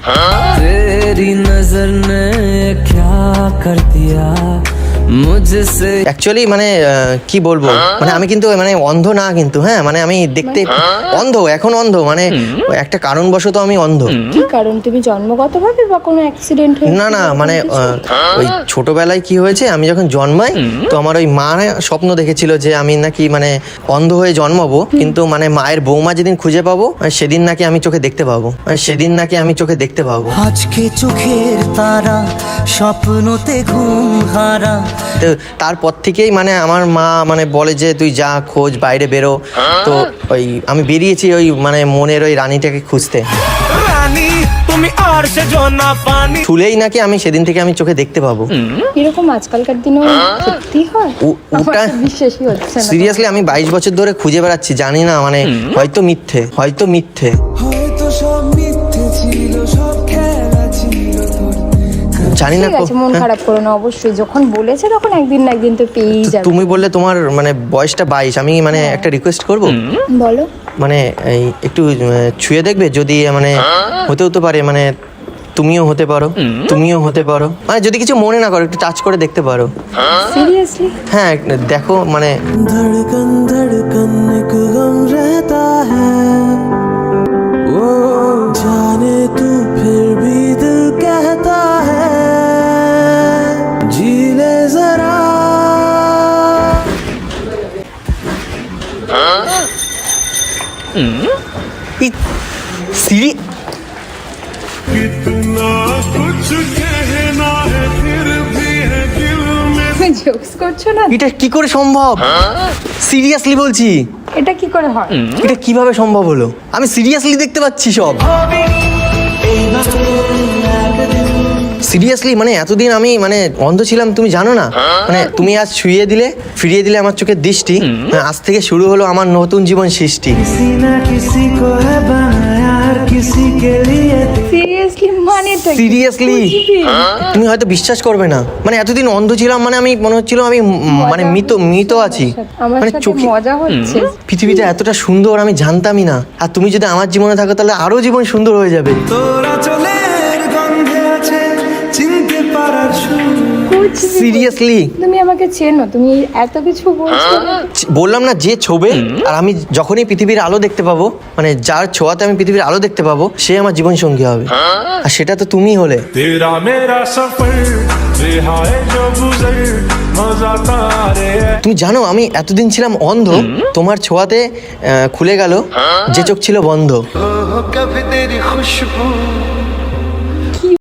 तेरी नजर ने क्या कर दिया मुझसे। অ্যাকচুয়ালি মানে কি বলবো, মানে আমি কিন্তু মানে অন্ধ না কিন্তু, হ্যাঁ মানে আমি দেখতে অন্ধ, এখন অন্ধ, মানে একটা কারণবশত আমি অন্ধ। কি কারণ? তুমি জন্মগতভাবে বা কোনো অ্যাক্সিডেন্ট হয়েছে? না না মানে ওই ছোটবেলায় কি হয়েছে, আমি যখন জন্মাই তো আমার ওই মা স্বপ্ন দেখেছিল যে আমি নাকি মানে অন্ধ হয়ে জন্মাবো, কিন্তু মানে মায়ের বৌমা যেদিন খুঁজে পাবো সেদিন নাকি আমি চোখে দেখতে পাবো, সেদিন নাকি আমি চোখে দেখতে পাবো। আজকে চোখের তারা স্বপ্নতে ঘুম হারা। তো তারপর থেকেই মানে আমার মা মানে বলে যে তুই যা খোঁজ, বাইরে বেরো। তো ওই আমি বেরিয়েছি ওই মানে মনের ওই রানীটাকে খুঁজতে। শুলেই নাকি আমি সেদিন থেকে আমি চোখে দেখতে পাবো। এরকম আজকালকার দিনেও সত্যি হয়? ওটা বিশ্বাসই হচ্ছে না। সিরিয়াসলি আমি 22 বছর ধরে খুঁজে বেড়াচ্ছি, জানি না মানে হয়তো মিথ্যে, হয়তো মিথ্যে। জানি না। ঠিক আছে, মন খারাপ করো না, অবশ্যই যখন বলেছে তখন একদিন না একদিন তো পেয়েই যাবে। তুমি বললে তোমার মানে বয়সটা 22, আমি মানে একটা রিকোয়েস্ট করব। বলো। মানে এই একটু ছুঁয়ে দেখবে, যদি মানে হতে পারে, মানে তুমিও হতে পারো, তুমিও হতে পারো, মানে যদি কিছু মনে না করো একটু টাচ করে দেখতে পারো। সিরিয়াসলি? হ্যাঁ দেখো, মানে धड़कन धड़कन एक गम रहता है वो जाने तू फिर भी दिल कहता है जी ले जरा। সিরি कितना कुछ कहना है फिर भी है दिल में। তুমি জোকস করছো না? এটা কি করে সম্ভব? সিরিয়াসলি বলছি, এটা কি করে হয়? এটা কিভাবে সম্ভব হলো? আমি সিরিয়াসলি দেখতে পাচ্ছি সব। সিরিয়াসলি মানে এতদিন আমি মানে অন্ধ ছিলাম, তুমি জানো না? মানে তুমি আজ ছুঁয়ে দিলে, ফিরিয়ে দিলে আমার চোখের দৃষ্টি। আজ থেকে শুরু হলো আমার নতুন জীবন সৃষ্টি। किसी ना किसी को है बनाया हर किसी के लिए। সিরিয়াসলি মানে এটা কি? সিরিয়াসলি তুমি হয়তো বিশ্বাস করবে না, মানে এতদিন অন্ধ ছিলাম, মানে আমি মনে হচ্ছিল আমি মানে মৃত আছি। আমার মানে সাথে চোখে মজা হচ্ছে। পৃথিবীটা এতটা সুন্দর আমি জানতামই না। আর তুমি যদি আমার জীবনে থাকো তাহলে আরো জীবন সুন্দর হয়ে যাবে। তোরা চলের গন্ধে আছে চিনতে পারার সুর। সিরিয়াসলি তুমি আমাকে চেনো, তুমি এত কিছু বলছো। বললাম না, যে ছোবে আর আমি যখনই পৃথিবীর আলো দেখতে পাবো, মানে যার ছোঁয়াতে আমি পৃথিবীর আলো দেখতে পাবো, সে আমার জীবন সঙ্গী হবে। আর সেটা তো তুমি হলে। तेरा मेरा सफर रिहाए जो गुजर मजा तारे। তুমি জানো আমি এতদিন ছিলাম অন্ধ, তোমার ছোঁয়াতে খুলে গেল যে চোখ ছিল বন্ধ। कभी तेरी खुशबू